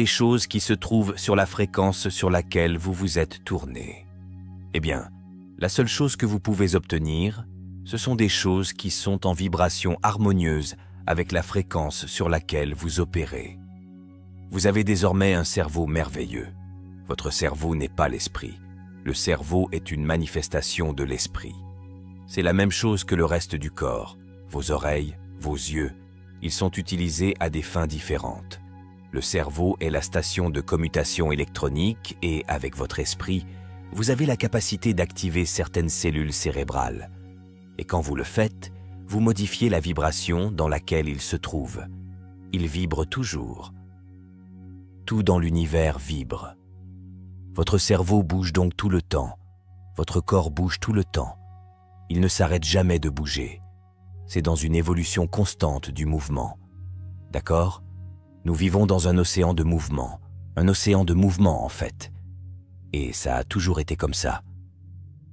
les choses qui se trouvent sur la fréquence sur laquelle vous vous êtes tourné. Eh bien, la seule chose que vous pouvez obtenir, ce sont des choses qui sont en vibration harmonieuse avec la fréquence sur laquelle vous opérez. Vous avez désormais un cerveau merveilleux. Votre cerveau n'est pas l'esprit. Le cerveau est une manifestation de l'esprit. C'est la même chose que le reste du corps. Vos oreilles, vos yeux, ils sont utilisés à des fins différentes. Le cerveau est la station de commutation électronique et, avec votre esprit, vous avez la capacité d'activer certaines cellules cérébrales. Et quand vous le faites, vous modifiez la vibration dans laquelle il se trouve. Il vibre toujours. Tout dans l'univers vibre. Votre cerveau bouge donc tout le temps. Votre corps bouge tout le temps. Il ne s'arrête jamais de bouger. C'est dans une évolution constante du mouvement. D'accord ? Nous vivons dans un océan de mouvement en fait. Et ça a toujours été comme ça.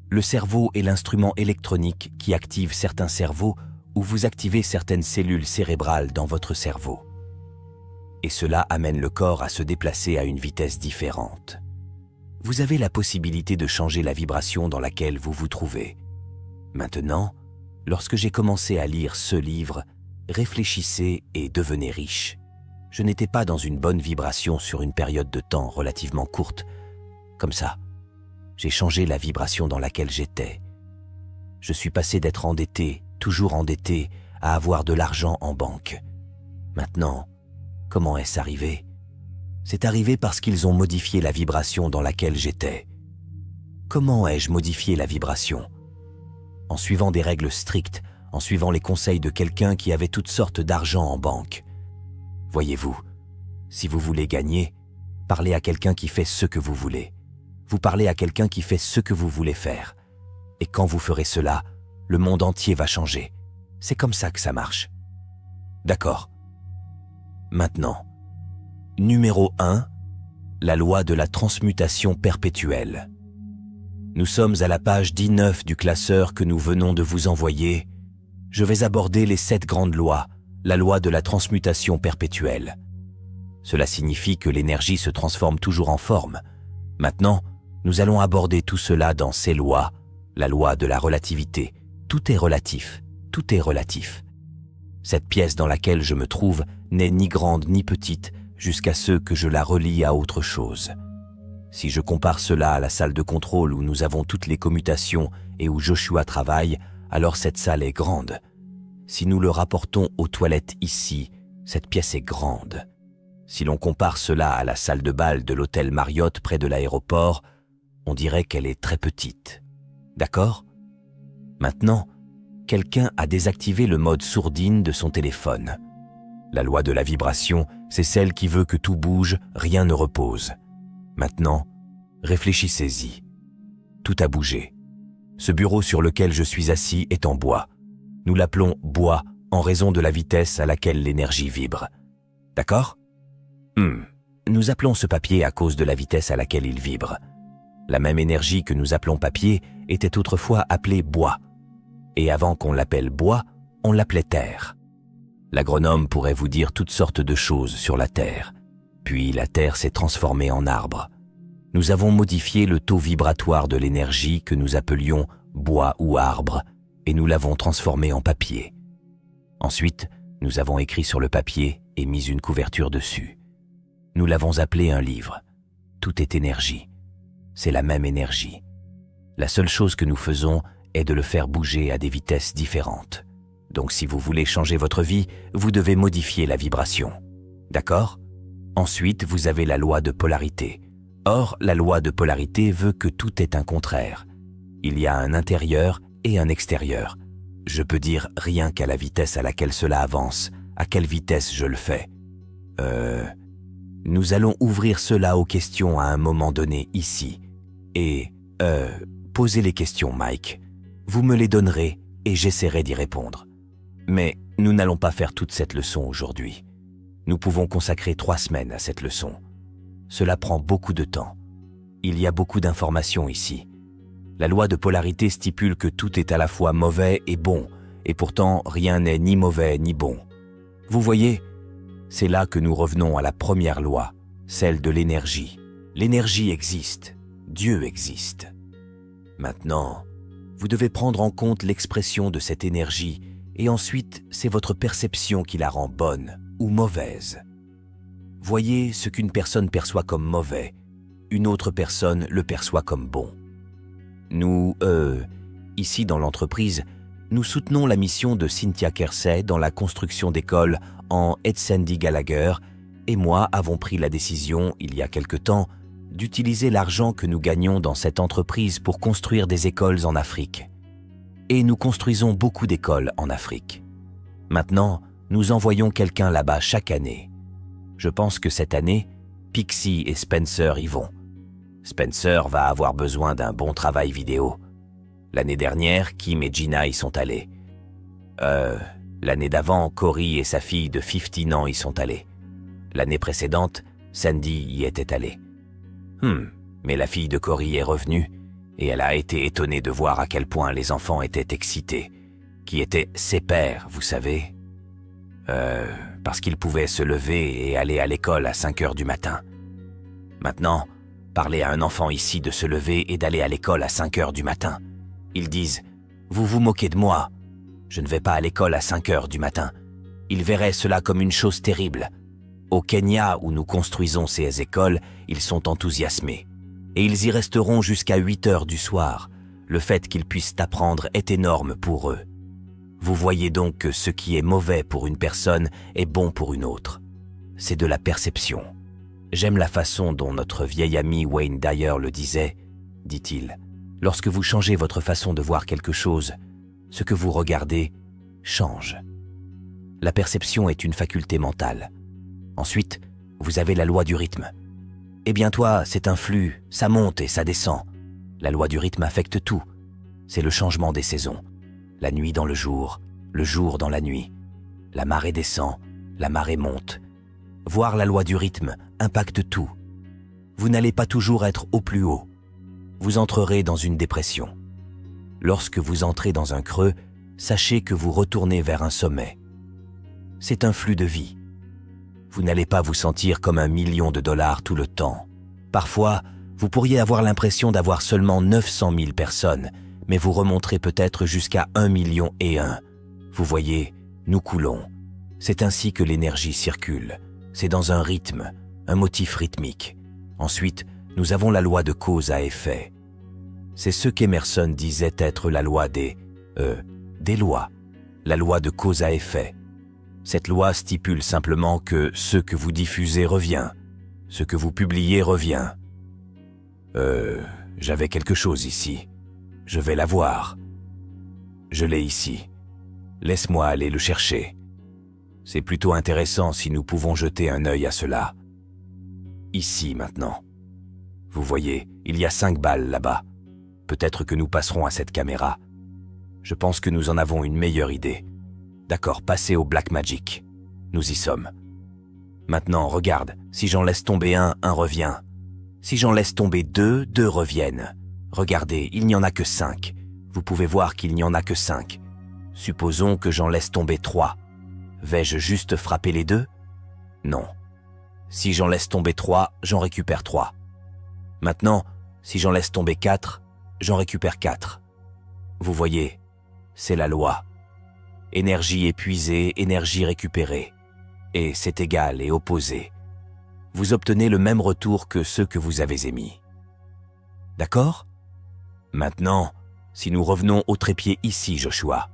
Le cerveau est l'instrument électronique qui active certains cerveaux ou vous activez certaines cellules cérébrales dans votre cerveau. Et cela amène le corps à se déplacer à une vitesse différente. Vous avez la possibilité de changer la vibration dans laquelle vous vous trouvez. Maintenant, lorsque j'ai commencé à lire ce livre, réfléchissez et devenez riche. Je n'étais pas dans une bonne vibration sur une période de temps relativement courte. Comme ça, j'ai changé la vibration dans laquelle j'étais. Je suis passé d'être endetté, toujours endetté, à avoir de l'argent en banque. Maintenant, comment est-ce arrivé ? C'est arrivé parce qu'ils ont modifié la vibration dans laquelle j'étais. Comment ai-je modifié la vibration ? En suivant des règles strictes, en suivant les conseils de quelqu'un qui avait toutes sortes d'argent en banque. Voyez-vous, si vous voulez gagner, parlez à quelqu'un qui fait ce que vous voulez. Vous parlez à quelqu'un qui fait ce que vous voulez faire. Et quand vous ferez cela, le monde entier va changer. C'est comme ça que ça marche. D'accord. Maintenant, numéro 1, la loi de la transmutation perpétuelle. Nous sommes à la page 19 du classeur que nous venons de vous envoyer. Je vais aborder les 7 grandes lois, la loi de la transmutation perpétuelle. Cela signifie que l'énergie se transforme toujours en forme. Maintenant, nous allons aborder tout cela dans ces lois, la loi de la relativité. Tout est relatif, tout est relatif. Cette pièce dans laquelle je me trouve n'est ni grande ni petite jusqu'à ce que je la relie à autre chose. Si je compare cela à la salle de contrôle où nous avons toutes les commutations et où Joshua travaille, alors cette salle est grande. Si nous le rapportons aux toilettes ici, cette pièce est grande. Si l'on compare cela à la salle de bal de l'hôtel Marriott près de l'aéroport, on dirait qu'elle est très petite. D'accord ? Maintenant, quelqu'un a désactivé le mode sourdine de son téléphone. La loi de la vibration, c'est celle qui veut que tout bouge, rien ne repose. Maintenant, réfléchissez-y. Tout a bougé. Ce bureau sur lequel je suis assis est en bois. Nous l'appelons bois en raison de la vitesse à laquelle l'énergie vibre. D'accord ? Nous appelons ce papier à cause de la vitesse à laquelle il vibre. La même énergie que nous appelons papier était autrefois appelée bois. Et avant qu'on l'appelle bois, on l'appelait terre. L'agronome pourrait vous dire toutes sortes de choses sur la terre. Puis la terre s'est transformée en arbre. Nous avons modifié le taux vibratoire de l'énergie que nous appelions bois ou arbre et nous l'avons transformé en papier. Ensuite, nous avons écrit sur le papier et mis une couverture dessus. Nous l'avons appelé un livre. Tout est énergie. C'est la même énergie. La seule chose que nous faisons est de le faire bouger à des vitesses différentes. Donc si vous voulez changer votre vie, vous devez modifier la vibration. D'accord ? Ensuite, vous avez la loi de polarité. Or, la loi de polarité veut que tout est un contraire. Il y a un intérieur et un extérieur. Je peux dire rien qu'à la vitesse à laquelle cela avance, à quelle vitesse je le fais. Nous allons ouvrir cela aux questions à un moment donné ici. Et, posez les questions, Mike. Vous me les donnerez et j'essaierai d'y répondre. Mais nous n'allons pas faire toute cette leçon aujourd'hui. Nous pouvons consacrer 3 semaines à cette leçon. Cela prend beaucoup de temps. Il y a beaucoup d'informations ici. La loi de polarité stipule que tout est à la fois mauvais et bon, et pourtant rien n'est ni mauvais ni bon. Vous voyez, c'est là que nous revenons à la première loi, celle de l'énergie. L'énergie existe, Dieu existe. Maintenant, vous devez prendre en compte l'expression de cette énergie et ensuite c'est votre perception qui la rend bonne ou mauvaise. Voyez ce qu'une personne perçoit comme mauvais, une autre personne le perçoit comme bon. Nous, ici dans l'entreprise, nous soutenons la mission de Cynthia Kersey dans la construction d'écoles en Sandy Gallagher et moi avons pris la décision, il y a quelque temps, d'utiliser l'argent que nous gagnons dans cette entreprise pour construire des écoles en Afrique. Et nous construisons beaucoup d'écoles en Afrique. Maintenant, nous envoyons quelqu'un là-bas chaque année. Je pense que cette année, Pixie et Spencer y vont. Spencer va avoir besoin d'un bon travail vidéo. L'année dernière, Kim et Gina y sont allés. L'année d'avant, Cory et sa fille de 15 ans y sont allés. L'année précédente, Sandy y était allée. Mais la fille de Cory est revenue et elle a été étonnée de voir à quel point les enfants étaient excités, qui étaient ses pères, vous savez. Parce qu'ils pouvaient se lever et aller à l'école à 5 heures du matin. Maintenant, parlez à un enfant ici de se lever et d'aller à l'école à 5 heures du matin. Ils disent « Vous vous moquez de moi, je ne vais pas à l'école à 5 heures du matin. » Ils verraient cela comme une chose terrible. Au Kenya, où nous construisons ces écoles, ils sont enthousiasmés. Et ils y resteront jusqu'à 8 heures du soir. Le fait qu'ils puissent apprendre est énorme pour eux. Vous voyez donc que ce qui est mauvais pour une personne est bon pour une autre. C'est de la perception. J'aime la façon dont notre vieil ami Wayne Dyer le disait, dit-il. Lorsque vous changez votre façon de voir quelque chose, ce que vous regardez change. La perception est une faculté mentale. Ensuite, vous avez la loi du rythme. Eh bien toi, c'est un flux, ça monte et ça descend. La loi du rythme affecte tout. C'est le changement des saisons. La nuit dans le jour dans la nuit. La marée descend, la marée monte. Voir la loi du rythme impacte tout. Vous n'allez pas toujours être au plus haut. Vous entrerez dans une dépression. Lorsque vous entrez dans un creux, sachez que vous retournez vers un sommet. C'est un flux de vie. Vous n'allez pas vous sentir comme $1 million tout le temps. Parfois, vous pourriez avoir l'impression d'avoir seulement 900 000 personnes, mais vous remonterez peut-être jusqu'à 1 million et un. Vous voyez, nous coulons. C'est ainsi que l'énergie circule. C'est dans un rythme, un motif rythmique. Ensuite, nous avons la loi de cause à effet. C'est ce qu'Emerson disait être la loi des lois. La loi de cause à effet. Cette loi stipule simplement que ce que vous diffusez revient. Ce que vous publiez revient. J'avais quelque chose ici. Je vais la voir. Je l'ai ici. Laisse-moi aller le chercher. C'est plutôt intéressant si nous pouvons jeter un œil à cela. Ici maintenant. Vous voyez, il y a 5 balles là-bas. Peut-être que nous passerons à cette caméra. Je pense que nous en avons une meilleure idée. D'accord, passez au Black Magic. Nous y sommes. Maintenant, regarde, si j'en laisse tomber un revient. Si j'en laisse tomber deux reviennent. Regardez, il n'y en a que 5. Vous pouvez voir qu'il n'y en a que 5. Supposons que j'en laisse tomber 3. Vais-je juste frapper les 2? Non. Si j'en laisse tomber 3, j'en récupère 3. Maintenant, si j'en laisse tomber 4, j'en récupère 4. Vous voyez, c'est la loi. Énergie épuisée, énergie récupérée. Et c'est égal et opposé. Vous obtenez le même retour que ceux que vous avez émis. D'accord? Maintenant, si nous revenons au trépied ici, Joshua.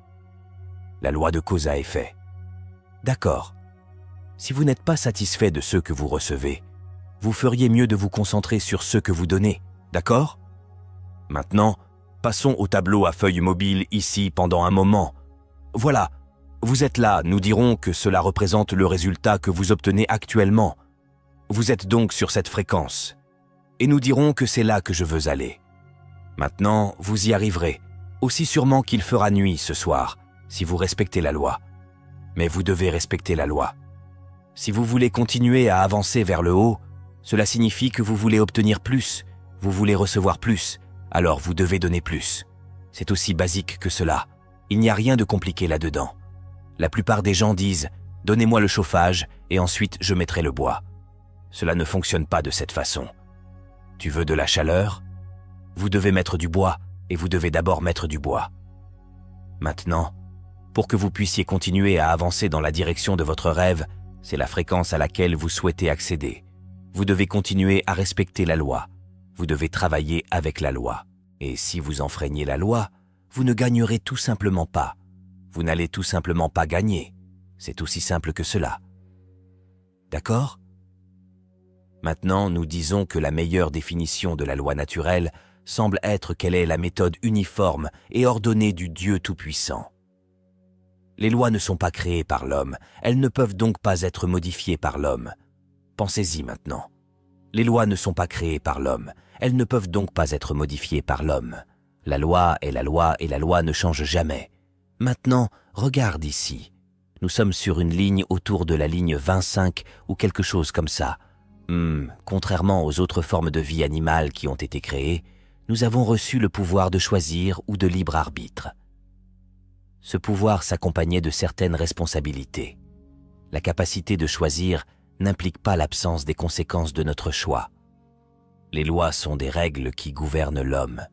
La loi de cause à effet. D'accord. Si vous n'êtes pas satisfait de ceux que vous recevez, vous feriez mieux de vous concentrer sur ceux que vous donnez, d'accord? Maintenant, passons au tableau à feuille mobile ici pendant un moment. Voilà, vous êtes là, nous dirons que cela représente le résultat que vous obtenez actuellement. Vous êtes donc sur cette fréquence. Et nous dirons que c'est là que je veux aller. Maintenant, vous y arriverez, aussi sûrement qu'il fera nuit ce soir, si vous respectez la loi. Mais vous devez respecter la loi. Si vous voulez continuer à avancer vers le haut, cela signifie que vous voulez obtenir plus, vous voulez recevoir plus, alors vous devez donner plus. C'est aussi basique que cela. Il n'y a rien de compliqué là-dedans. La plupart des gens disent « Donnez-moi le chauffage et ensuite je mettrai le bois ». Cela ne fonctionne pas de cette façon. Tu veux de la chaleur? Vous devez mettre du bois, et vous devez d'abord mettre du bois. Maintenant, pour que vous puissiez continuer à avancer dans la direction de votre rêve, c'est la fréquence à laquelle vous souhaitez accéder. Vous devez continuer à respecter la loi. Vous devez travailler avec la loi. Et si vous enfreignez la loi, vous ne gagnerez tout simplement pas. Vous n'allez tout simplement pas gagner. C'est aussi simple que cela. D'accord? Maintenant, nous disons que la meilleure définition de la loi naturelle semble être qu'elle est la méthode uniforme et ordonnée du Dieu Tout-Puissant. Les lois ne sont pas créées par l'homme, elles ne peuvent donc pas être modifiées par l'homme. Pensez-y maintenant. Les lois ne sont pas créées par l'homme, elles ne peuvent donc pas être modifiées par l'homme. La loi est la loi et la loi ne change jamais. Maintenant, regarde ici. Nous sommes sur une ligne autour de la ligne 25 ou quelque chose comme ça. Contrairement aux autres formes de vie animale qui ont été créées, nous avons reçu le pouvoir de choisir ou de libre arbitre. Ce pouvoir s'accompagnait de certaines responsabilités. La capacité de choisir n'implique pas l'absence des conséquences de notre choix. Les lois sont des règles qui gouvernent l'homme,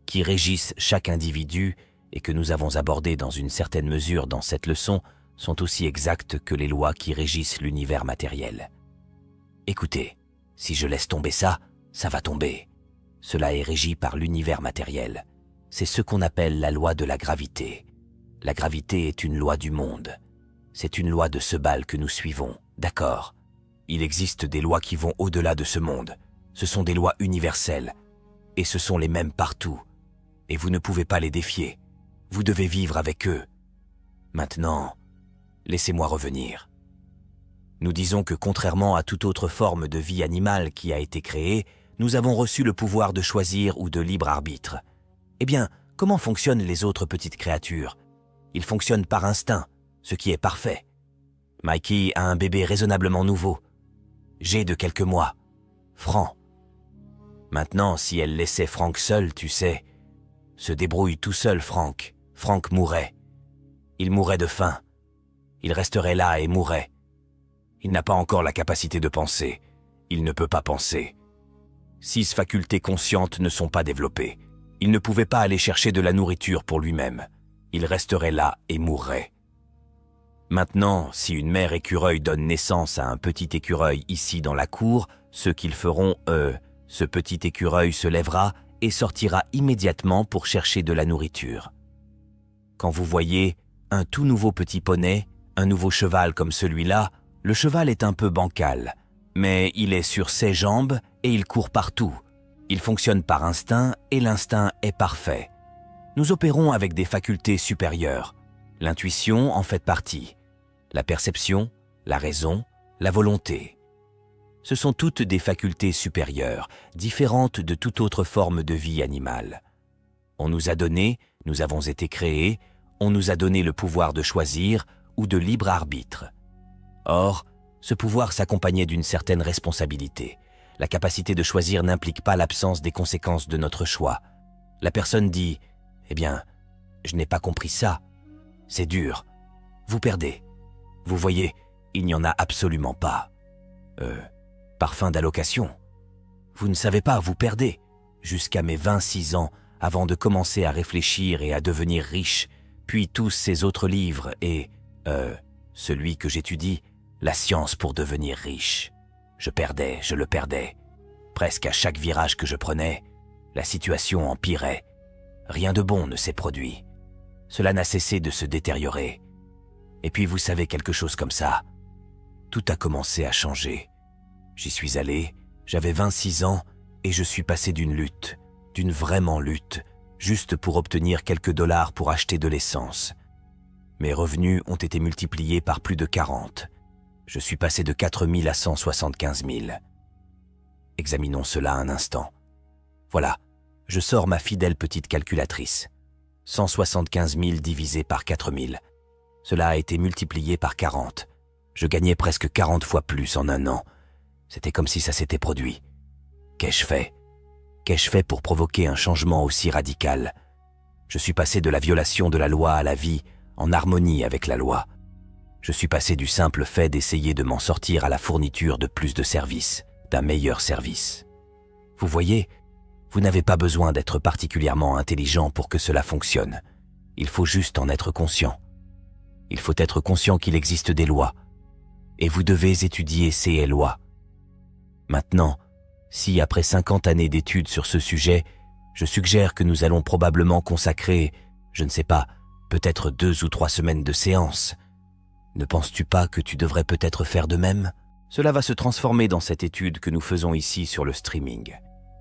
qui régissent chaque individu et que nous avons abordées dans une certaine mesure dans cette leçon sont aussi exactes que les lois qui régissent l'univers matériel. Écoutez, si je laisse tomber ça, ça va tomber. Cela est régi par l'univers matériel. C'est ce qu'on appelle la loi de la gravité. La gravité est une loi du monde. C'est une loi de ce bal que nous suivons, d'accord? Il existe des lois qui vont au-delà de ce monde. Ce sont des lois universelles. Et ce sont les mêmes partout. Et vous ne pouvez pas les défier. Vous devez vivre avec eux. Maintenant, laissez-moi revenir. Nous disons que contrairement à toute autre forme de vie animale qui a été créée, nous avons reçu le pouvoir de choisir ou de libre arbitre. Eh bien, comment fonctionnent les autres petites créatures? Ils fonctionnent par instinct, ce qui est parfait. Mikey a un bébé raisonnablement nouveau. J'ai de quelques mois. Franc. Maintenant, si elle laissait Frank seul, tu sais, se débrouille tout seul, Frank. Frank mourrait. Il mourrait de faim. Il resterait là et mourrait. Il n'a pas encore la capacité de penser. Il ne peut pas penser. 6 facultés conscientes ne sont pas développées. Il ne pouvait pas aller chercher de la nourriture pour lui-même. Il resterait là et mourrait. Maintenant, si une mère écureuil donne naissance à un petit écureuil ici dans la cour, ce qu'ils feront, ce petit écureuil se lèvera et sortira immédiatement pour chercher de la nourriture. Quand vous voyez un tout nouveau petit poney, un nouveau cheval comme celui-là, le cheval est un peu bancal, mais il est sur ses jambes et il court partout. Il fonctionne par instinct et l'instinct est parfait. Nous opérons avec des facultés supérieures. L'intuition en fait partie. La perception, la raison, la volonté. Ce sont toutes des facultés supérieures, différentes de toute autre forme de vie animale. On nous a donné, nous avons été créés, on nous a donné le pouvoir de choisir ou de libre arbitre. Or, ce pouvoir s'accompagnait d'une certaine responsabilité. La capacité de choisir n'implique pas l'absence des conséquences de notre choix. La personne dit « Eh bien, je n'ai pas compris ça. C'est dur. Vous perdez. Vous voyez, il n'y en a absolument pas. Par fin d'allocation. Vous ne savez pas, vous perdez. Jusqu'à mes 26 ans, avant de commencer à réfléchir et à devenir riche, puis tous ces autres livres et, celui que j'étudie, la science pour devenir riche. Je perdais, je le perdais. Presque à chaque virage que je prenais, la situation empirait. Rien de bon ne s'est produit. Cela n'a cessé de se détériorer. Et puis vous savez quelque chose comme ça. Tout a commencé à changer. J'y suis allé, j'avais 26 ans et je suis passé d'une lutte, d'une vraiment lutte, juste pour obtenir quelques dollars pour acheter de l'essence. Mes revenus ont été multipliés par plus de 40. Je suis passé de 4 000 à 175 000. Examinons cela un instant. Voilà, je sors ma fidèle petite calculatrice. 175 000 divisé par 4 000. Cela a été multiplié par 40. Je gagnais presque 40 fois plus en un an. C'était comme si ça s'était produit. Qu'ai-je fait? Qu'ai-je fait pour provoquer un changement aussi radical? Je suis passé de la violation de la loi à la vie en harmonie avec la loi. Je suis passé du simple fait d'essayer de m'en sortir à la fourniture de plus de services, d'un meilleur service. Vous voyez, vous n'avez pas besoin d'être particulièrement intelligent pour que cela fonctionne. Il faut juste en être conscient. Il faut être conscient qu'il existe des lois, et vous devez étudier ces lois. Maintenant, si après 50 années d'études sur ce sujet, je suggère que nous allons probablement consacrer, je ne sais pas, peut-être 2 ou 3 semaines de séance, ne penses-tu pas que tu devrais peut-être faire de même? Cela va se transformer dans cette étude que nous faisons ici sur le streaming.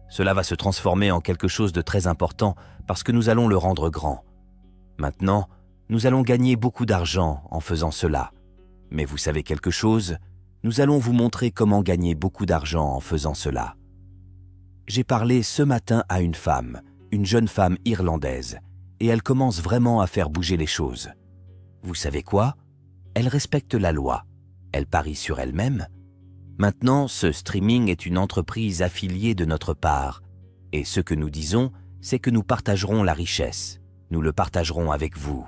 Cela va se transformer en quelque chose de très important parce que nous allons le rendre grand. Maintenant, nous allons gagner beaucoup d'argent en faisant cela. Mais vous savez quelque chose? Nous allons vous montrer comment gagner beaucoup d'argent en faisant cela. J'ai parlé ce matin à une femme, une jeune femme irlandaise, et elle commence vraiment à faire bouger les choses. Vous savez quoi? Elle respecte la loi. Elle parie sur elle-même. Maintenant, ce streaming est une entreprise affiliée de notre part. Et ce que nous disons, c'est que nous partagerons la richesse. Nous le partagerons avec vous.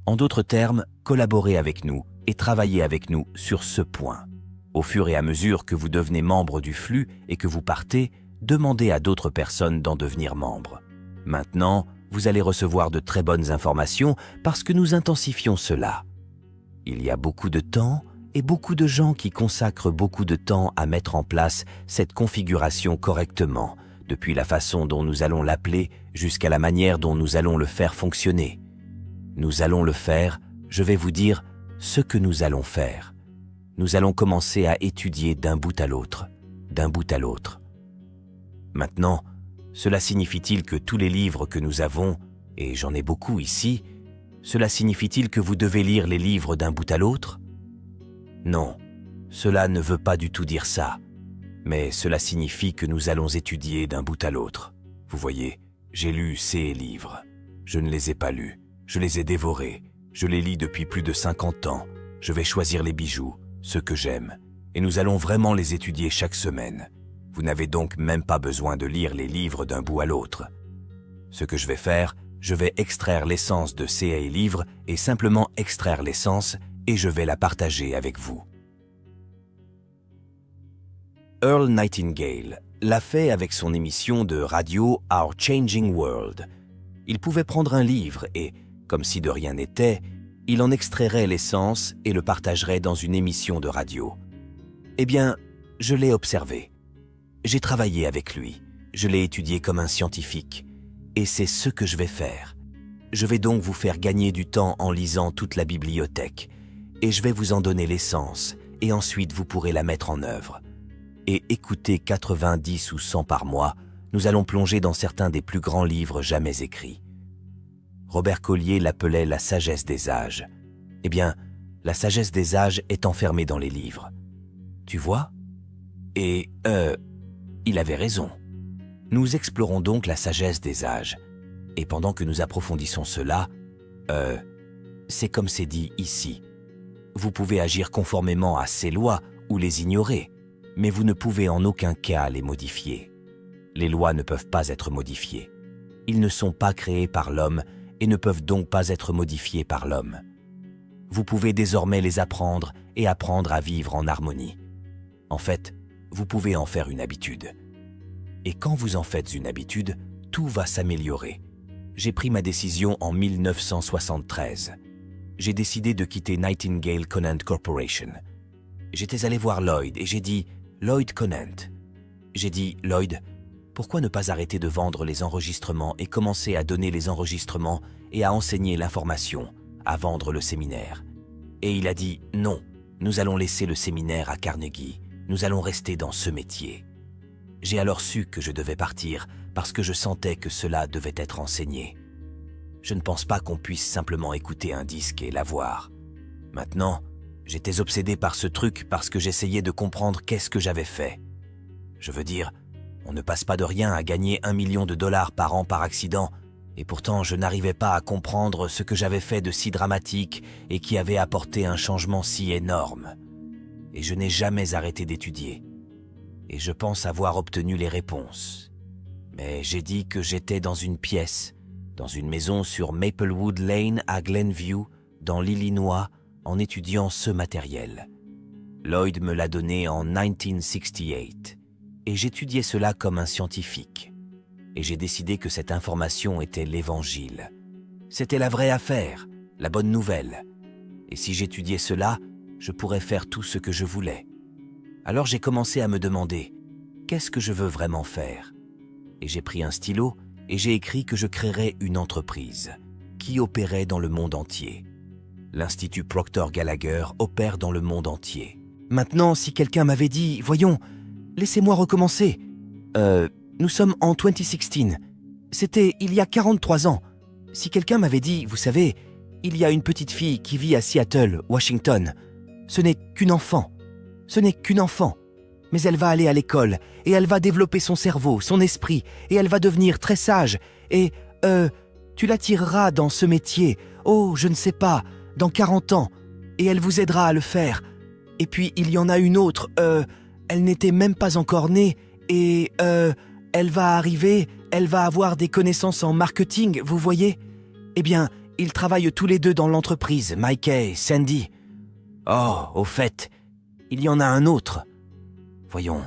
En d'autres termes, collaborez avec nous et travaillez avec nous sur ce point. Au fur et à mesure que vous devenez membre du flux et que vous partez, demandez à d'autres personnes d'en devenir membres. Maintenant, vous allez recevoir de très bonnes informations parce que nous intensifions cela. Il y a beaucoup de temps et beaucoup de gens qui consacrent beaucoup de temps à mettre en place cette configuration correctement, depuis la façon dont nous allons l'appeler jusqu'à la manière dont nous allons le faire fonctionner. Nous allons le faire, je vais vous dire ce que nous allons faire. Nous allons commencer à étudier d'un bout à l'autre, d'un bout à l'autre. Maintenant, cela signifie-t-il que tous les livres que nous avons, et j'en ai beaucoup ici, cela signifie-t-il que vous devez lire les livres d'un bout à l'autre? Non, cela ne veut pas du tout dire ça, mais cela signifie que nous allons étudier d'un bout à l'autre. Vous voyez, j'ai lu ces livres. Je ne les ai pas lus, je les ai dévorés, je les lis depuis plus de 50 ans. Je vais choisir les bijoux, ceux que j'aime, et nous allons vraiment les étudier chaque semaine. Vous n'avez donc même pas besoin de lire les livres d'un bout à l'autre. Ce que je vais faire, je vais extraire l'essence de ces livres et simplement extraire l'essence et je vais la partager avec vous. Earl Nightingale l'a fait avec son émission de radio Our Changing World. Il pouvait prendre un livre et, comme si de rien n'était, il en extrairait l'essence et le partagerait dans une émission de radio. Eh bien, je l'ai observé. J'ai travaillé avec lui, je l'ai étudié comme un scientifique. Et c'est ce que je vais faire. Je vais donc vous faire gagner du temps en lisant toute la bibliothèque. Et je vais vous en donner l'essence, et ensuite vous pourrez la mettre en œuvre. Et écoutez 90 ou 100 par mois, nous allons plonger dans certains des plus grands livres jamais écrits. Robert Collier l'appelait la sagesse des âges. Eh bien, la sagesse des âges est enfermée dans les livres. Tu vois? Et, il avait raison. Nous explorons donc la sagesse des âges. Et pendant que nous approfondissons cela, c'est comme c'est dit ici. Vous pouvez agir conformément à ces lois ou les ignorer, mais vous ne pouvez en aucun cas les modifier. Les lois ne peuvent pas être modifiées. Ils ne sont pas créés par l'homme et ne peuvent donc pas être modifiés par l'homme. Vous pouvez désormais les apprendre et apprendre à vivre en harmonie. En fait, vous pouvez en faire une habitude. Et quand vous en faites une habitude, tout va s'améliorer. J'ai pris ma décision en 1973. J'ai décidé de quitter Nightingale Conant Corporation. J'étais allé voir Lloyd et j'ai dit « Lloyd Conant ». J'ai dit « Lloyd, pourquoi ne pas arrêter de vendre les enregistrements et commencer à donner les enregistrements et à enseigner l'information, à vendre le séminaire ?» Et il a dit « Non, nous allons laisser le séminaire à Carnegie. Nous allons rester dans ce métier. » J'ai alors su que je devais partir parce que je sentais que cela devait être enseigné. Je ne pense pas qu'on puisse simplement écouter un disque et l'avoir. Maintenant, j'étais obsédé par ce truc parce que j'essayais de comprendre qu'est-ce que j'avais fait. Je veux dire, on ne passe pas de rien à gagner $1 million par an par accident, et pourtant je n'arrivais pas à comprendre ce que j'avais fait de si dramatique et qui avait apporté un changement si énorme. Et je n'ai jamais arrêté d'étudier. Et je pense avoir obtenu les réponses. Mais j'ai dit que j'étais dans une pièce, dans une maison sur Maplewood Lane à Glenview, dans l'Illinois, en étudiant ce matériel. Lloyd me l'a donné en 1968 et j'étudiais cela comme un scientifique. Et j'ai décidé que cette information était l'Évangile. C'était la vraie affaire, la bonne nouvelle. Et si j'étudiais cela, je pourrais faire tout ce que je voulais. Alors j'ai commencé à me demander, qu'est-ce que je veux vraiment faire? Et j'ai pris un stylo et j'ai écrit que je créerais une entreprise qui opérait dans le monde entier. L'Institut Proctor Gallagher opère dans le monde entier. Maintenant, si quelqu'un m'avait dit, voyons, laissez-moi recommencer. Nous sommes en 2016. C'était il y a 43 ans. Si quelqu'un m'avait dit, vous savez, il y a une petite fille qui vit à Seattle, Washington. Ce n'est qu'une enfant. Ce n'est qu'une enfant. Mais elle va aller à l'école et elle va développer son cerveau, son esprit et elle va devenir très sage. Et, tu l'attireras dans ce métier, oh, je ne sais pas, dans 40 ans. Et elle vous aidera à le faire. Et puis, il y en a une autre, elle n'était même pas encore née et, elle va arriver, elle va avoir des connaissances en marketing, vous voyez? Eh bien, ils travaillent tous les deux dans l'entreprise, Mikey, Sandy. Oh, au fait, il y en a un autre. Voyons.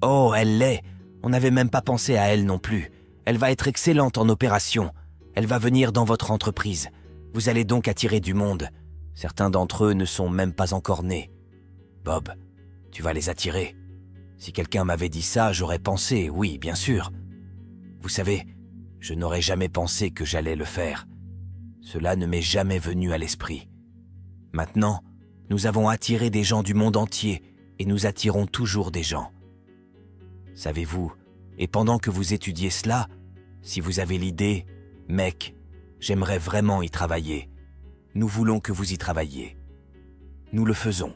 Oh, elle l'est. On n'avait même pas pensé à elle non plus. Elle va être excellente en opération. Elle va venir dans votre entreprise. Vous allez donc attirer du monde. Certains d'entre eux ne sont même pas encore nés. Bob, tu vas les attirer. Si quelqu'un m'avait dit ça, j'aurais pensé, oui, bien sûr. Vous savez, je n'aurais jamais pensé que j'allais le faire. Cela ne m'est jamais venu à l'esprit. Maintenant, nous avons attiré des gens du monde entier et nous attirons toujours des gens. Savez-vous, et pendant que vous étudiez cela, si vous avez l'idée, mec, j'aimerais vraiment y travailler. Nous voulons que vous y travailliez. Nous le faisons.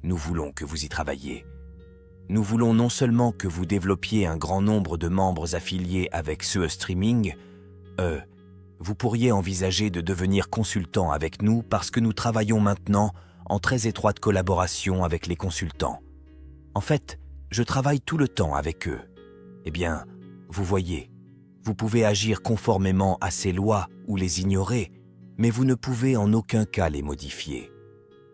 Nous voulons que vous y travailliez. Nous voulons non seulement que vous développiez un grand nombre de membres affiliés avec ce streaming, vous pourriez envisager de devenir consultant avec nous parce que nous travaillons maintenant en très étroite collaboration avec les consultants. En fait, je travaille tout le temps avec eux. Eh bien, vous voyez, vous pouvez agir conformément à ces lois ou les ignorer, mais vous ne pouvez en aucun cas les modifier.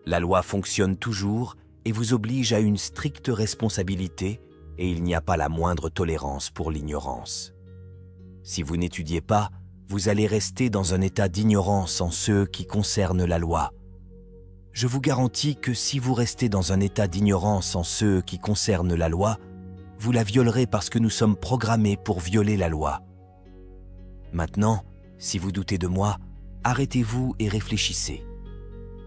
La loi fonctionne toujours et vous oblige à une stricte responsabilité et il n'y a pas la moindre tolérance pour l'ignorance. Si vous n'étudiez pas, vous allez rester dans un état d'ignorance en ce qui concerne la loi. Je vous garantis que si vous restez dans un état d'ignorance en ce qui concerne la loi, vous la violerez parce que nous sommes programmés pour violer la loi. Maintenant, si vous doutez de moi, arrêtez-vous et réfléchissez.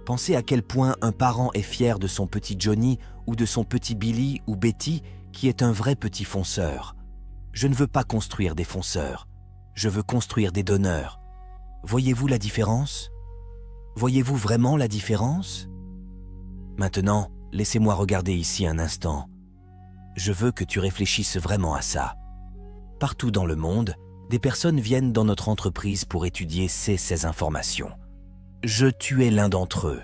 Pensez à quel point un parent est fier de son petit Johnny ou de son petit Billy ou Betty qui est un vrai petit fonceur. Je ne veux pas construire des fonceurs, je veux construire des donneurs. Voyez-vous la différence? Voyez-vous vraiment la différence? Maintenant, laissez-moi regarder ici un instant. Je veux que tu réfléchisses vraiment à ça. Partout dans le monde, des personnes viennent dans notre entreprise pour étudier ces informations. Je tuais l'un d'entre eux.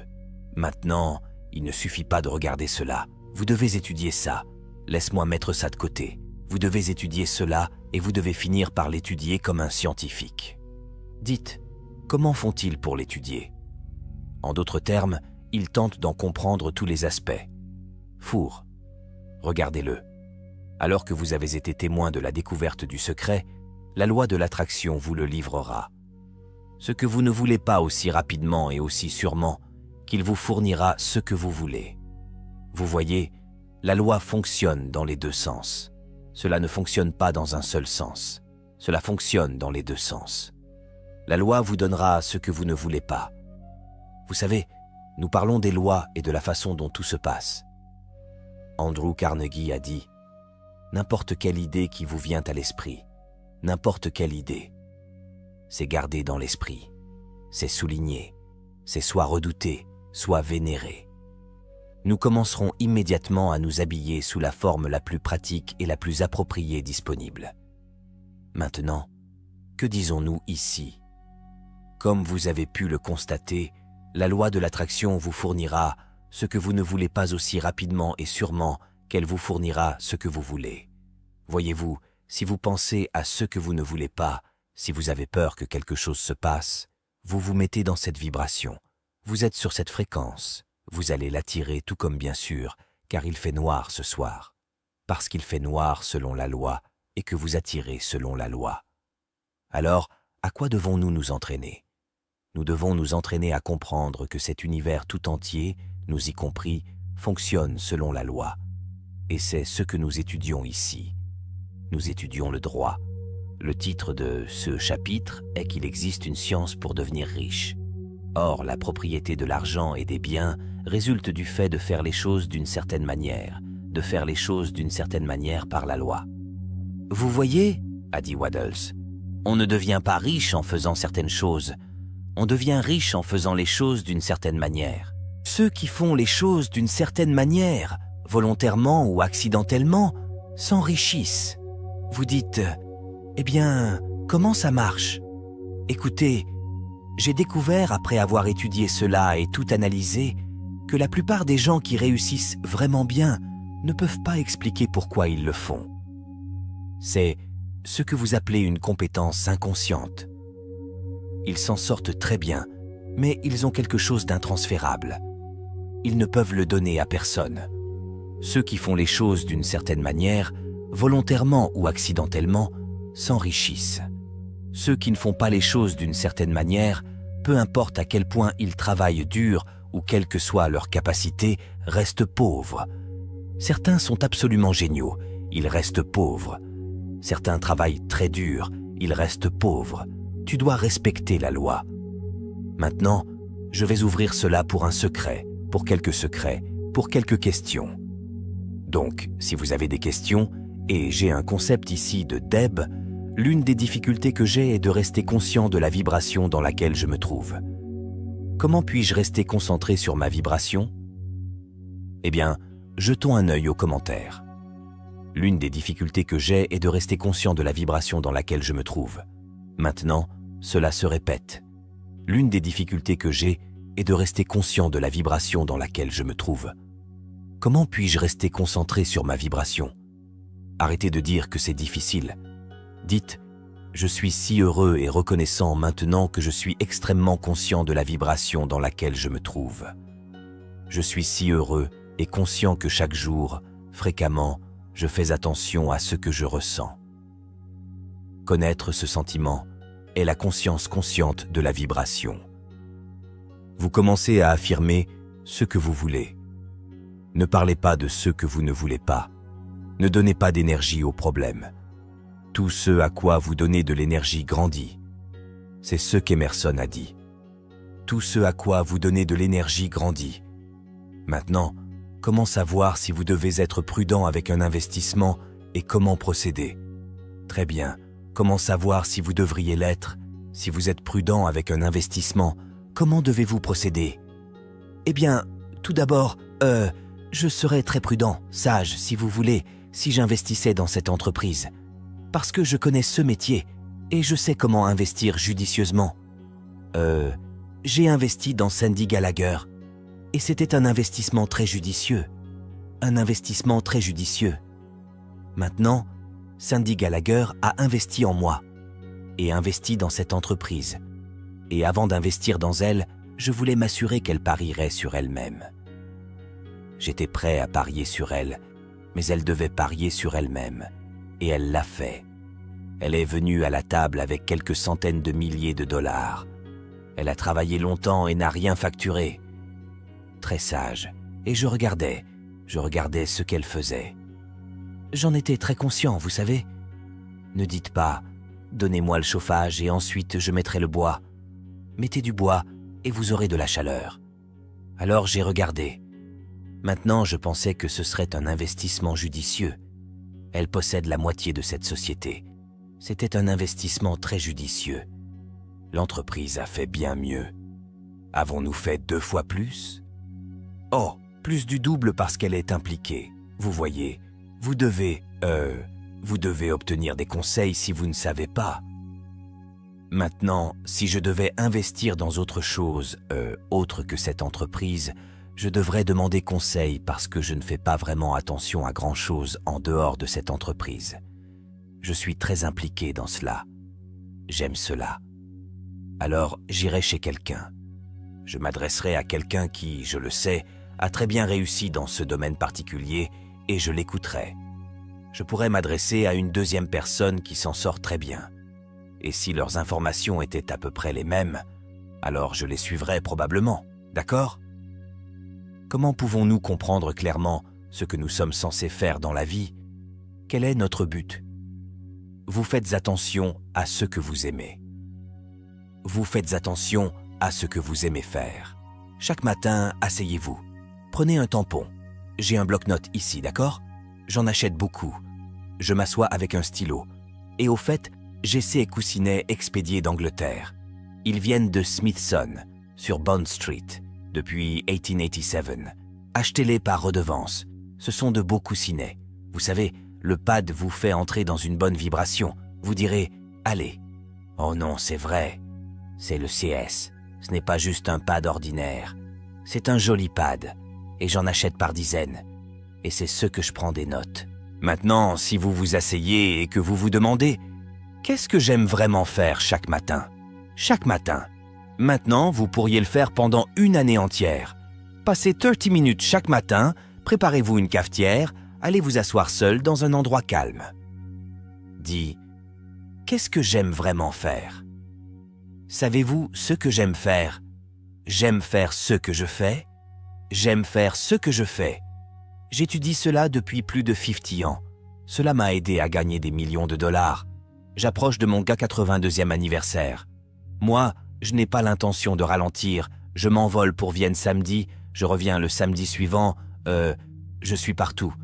Maintenant, il ne suffit pas de regarder cela. Vous devez étudier ça. Laisse-moi mettre ça de côté. Vous devez étudier cela et vous devez finir par l'étudier comme un scientifique. Dites, comment font-ils pour l'étudier? En d'autres termes, ils tentent d'en comprendre tous les aspects. Four, regardez-le. Alors que vous avez été témoin de la découverte du secret, la loi de l'attraction vous le livrera. Ce que vous ne voulez pas aussi rapidement et aussi sûrement, qu'il vous fournira ce que vous voulez. Vous voyez, la loi fonctionne dans les deux sens. Cela ne fonctionne pas dans un seul sens. Cela fonctionne dans les deux sens. La loi vous donnera ce que vous ne voulez pas. Vous savez, nous parlons des lois et de la façon dont tout se passe. Andrew Carnegie a dit « N'importe quelle idée qui vous vient à l'esprit, n'importe quelle idée, c'est gardé dans l'esprit, c'est souligné, c'est soit redouté, soit vénéré. Nous commencerons immédiatement à nous habiller sous la forme la plus pratique et la plus appropriée disponible. Maintenant, que disons-nous ici? Comme vous avez pu le constater, la loi de l'attraction vous fournira ce que vous ne voulez pas aussi rapidement et sûrement qu'elle vous fournira ce que vous voulez. Voyez-vous, si vous pensez à ce que vous ne voulez pas, si vous avez peur que quelque chose se passe, vous vous mettez dans cette vibration. Vous êtes sur cette fréquence. Vous allez l'attirer tout comme bien sûr, car il fait noir ce soir. Parce qu'il fait noir selon la loi et que vous attirez selon la loi. Alors, à quoi devons-nous nous entraîner? Nous devons nous entraîner à comprendre que cet univers tout entier, nous y compris, fonctionne selon la loi. Et c'est ce que nous étudions ici. Nous étudions le droit. Le titre de ce chapitre est qu'il existe une science pour devenir riche. Or, la propriété de l'argent et des biens résulte du fait de faire les choses d'une certaine manière, de faire les choses d'une certaine manière par la loi. « Vous voyez, » a dit Waddles, « on ne devient pas riche en faisant certaines choses. On devient riche en faisant les choses d'une certaine manière. Ceux qui font les choses d'une certaine manière, volontairement ou accidentellement, s'enrichissent. Vous dites, eh bien, comment ça marche? Écoutez, j'ai découvert, après avoir étudié cela et tout analysé, que la plupart des gens qui réussissent vraiment bien ne peuvent pas expliquer pourquoi ils le font. C'est ce que vous appelez une compétence inconsciente. Ils s'en sortent très bien, mais ils ont quelque chose d'intransférable. Ils ne peuvent le donner à personne. Ceux qui font les choses d'une certaine manière, volontairement ou accidentellement, s'enrichissent. Ceux qui ne font pas les choses d'une certaine manière, peu importe à quel point ils travaillent dur ou quelle que soit leur capacité, restent pauvres. Certains sont absolument géniaux, ils restent pauvres. Certains travaillent très dur, ils restent pauvres. Tu dois respecter la loi. Maintenant, je vais ouvrir cela pour un secret, pour quelques questions. Donc, si vous avez des questions, et j'ai un concept ici de Deb, l'une des difficultés que j'ai est de rester conscient de la vibration dans laquelle je me trouve. Comment puis-je rester concentré sur ma vibration? Eh bien, jetons un œil aux commentaires. L'une des difficultés que j'ai est de rester conscient de la vibration dans laquelle je me trouve. Maintenant, cela se répète. L'une des difficultés que j'ai est de rester conscient de la vibration dans laquelle je me trouve. Comment puis-je rester concentré sur ma vibration? Arrêtez de dire que c'est difficile. Dites « Je suis si heureux et reconnaissant maintenant que je suis extrêmement conscient de la vibration dans laquelle je me trouve. Je suis si heureux et conscient que chaque jour, fréquemment, je fais attention à ce que je ressens. » Connaître ce sentiment est la conscience consciente de la vibration. Vous commencez à affirmer ce que vous voulez. Ne parlez pas de ce que vous ne voulez pas. Ne donnez pas d'énergie au problème. Tout ce à quoi vous donnez de l'énergie grandit. C'est ce qu'Emerson a dit. Tout ce à quoi vous donnez de l'énergie grandit. Maintenant, comment savoir si vous devez être prudent avec un investissement et comment procéder? Très bien. Comment savoir si vous devriez l'être? Si vous êtes prudent avec un investissement, comment devez-vous procéder? Eh bien, tout d'abord, je serais très prudent, sage, si vous voulez, si j'investissais dans cette entreprise. Parce que je connais ce métier et je sais comment investir judicieusement. J'ai investi dans Sandy Gallagher et c'était un investissement très judicieux. Un investissement très judicieux. Maintenant, Sandy Gallagher a investi en moi et investi dans cette entreprise. Et avant d'investir dans elle, je voulais m'assurer qu'elle parierait sur elle-même. J'étais prêt à parier sur elle, mais elle devait parier sur elle-même. Et elle l'a fait. Elle est venue à la table avec quelques centaines de milliers de dollars. Elle a travaillé longtemps et n'a rien facturé. Très sage. Et je regardais ce qu'elle faisait. J'en étais très conscient, vous savez. Ne dites pas « Donnez-moi le chauffage et ensuite je mettrai le bois ». Mettez du bois et vous aurez de la chaleur. Alors j'ai regardé. Maintenant, je pensais que ce serait un investissement judicieux. Elle possède la moitié de cette société. C'était un investissement très judicieux. L'entreprise a fait bien mieux. Avons-nous fait 2 fois plus? Oh, plus du double parce qu'elle est impliquée. Vous voyez, vous devez obtenir des conseils si vous ne savez pas. Maintenant, si je devais investir dans autre chose, autre que cette entreprise, je devrais demander conseil parce que je ne fais pas vraiment attention à grand-chose en dehors de cette entreprise. Je suis très impliqué dans cela. J'aime cela. Alors, j'irai chez quelqu'un. Je m'adresserai à quelqu'un qui, je le sais, a très bien réussi dans ce domaine particulier et je l'écouterai. Je pourrais m'adresser à une deuxième personne qui s'en sort très bien. Et si leurs informations étaient à peu près les mêmes, alors je les suivrais probablement, d'accord? Comment pouvons-nous comprendre clairement ce que nous sommes censés faire dans la vie? Quel est notre but? Vous faites attention à ce que vous aimez. Vous faites attention à ce que vous aimez faire. Chaque matin, asseyez-vous. Prenez un tampon. J'ai un bloc-notes ici, d'accord? J'en achète beaucoup. Je m'assois avec un stylo. Et au fait, j'ai ces coussinets expédiés d'Angleterre. Ils viennent de Smithson, sur Bond Street, depuis 1887. Achetez-les par redevance. Ce sont de beaux coussinets. Vous savez, le pad vous fait entrer dans une bonne vibration. Vous direz « Allez ». Oh non, c'est vrai. C'est le CS. Ce n'est pas juste un pad ordinaire. C'est un joli pad. Et j'en achète par dizaines. Et c'est ce que je prends des notes. Maintenant, si vous vous asseyez et que vous vous demandez « Qu'est-ce que j'aime vraiment faire chaque matin ?» Chaque matin. Maintenant, vous pourriez le faire pendant une année entière. Passez 30 minutes chaque matin, préparez-vous une cafetière, allez vous asseoir seul dans un endroit calme. Dis « Qu'est-ce que j'aime vraiment faire ?» Savez-vous ce que j'aime faire? J'aime faire ce que je fais. J'aime faire ce que je fais. J'étudie cela depuis plus de 50 ans. Cela m'a aidé à gagner des millions de dollars. J'approche de mon 82e anniversaire. Moi, je n'ai pas l'intention de ralentir. Je m'envole pour Vienne samedi, je reviens le samedi suivant. Je suis partout.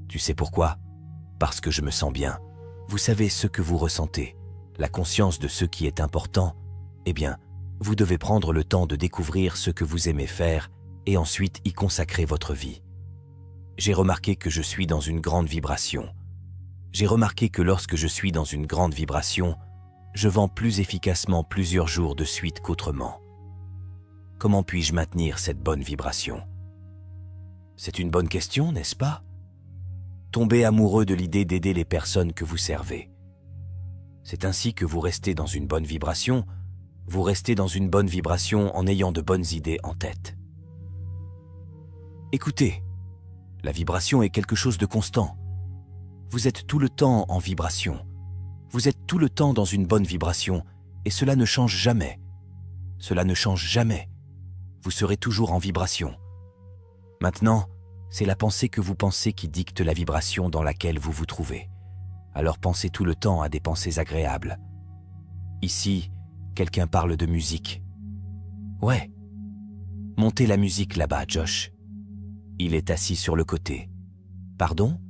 Tu sais pourquoi? Parce que je me sens bien. Vous savez ce que vous ressentez, la conscience de ce qui est important. Eh bien, vous devez prendre le temps de découvrir ce que vous aimez faire et ensuite y consacrer votre vie. J'ai remarqué que je suis dans une grande vibration. J'ai remarqué que lorsque je suis dans une grande vibration, je vends plus efficacement plusieurs jours de suite qu'autrement. Comment puis-je maintenir cette bonne vibration? C'est une bonne question, n'est-ce pas? Tombez amoureux de l'idée d'aider les personnes que vous servez. C'est ainsi que vous restez dans une bonne vibration. Vous restez dans une bonne vibration en ayant de bonnes idées en tête. Écoutez, la vibration est quelque chose de constant. Vous êtes tout le temps en vibration. Vous êtes tout le temps dans une bonne vibration et cela ne change jamais. Cela ne change jamais. Vous serez toujours en vibration. Maintenant, c'est la pensée que vous pensez qui dicte la vibration dans laquelle vous vous trouvez. Alors pensez tout le temps à des pensées agréables. Ici, quelqu'un parle de musique. Ouais. Montez la musique là-bas, Josh. Il est assis sur le côté. Pardon?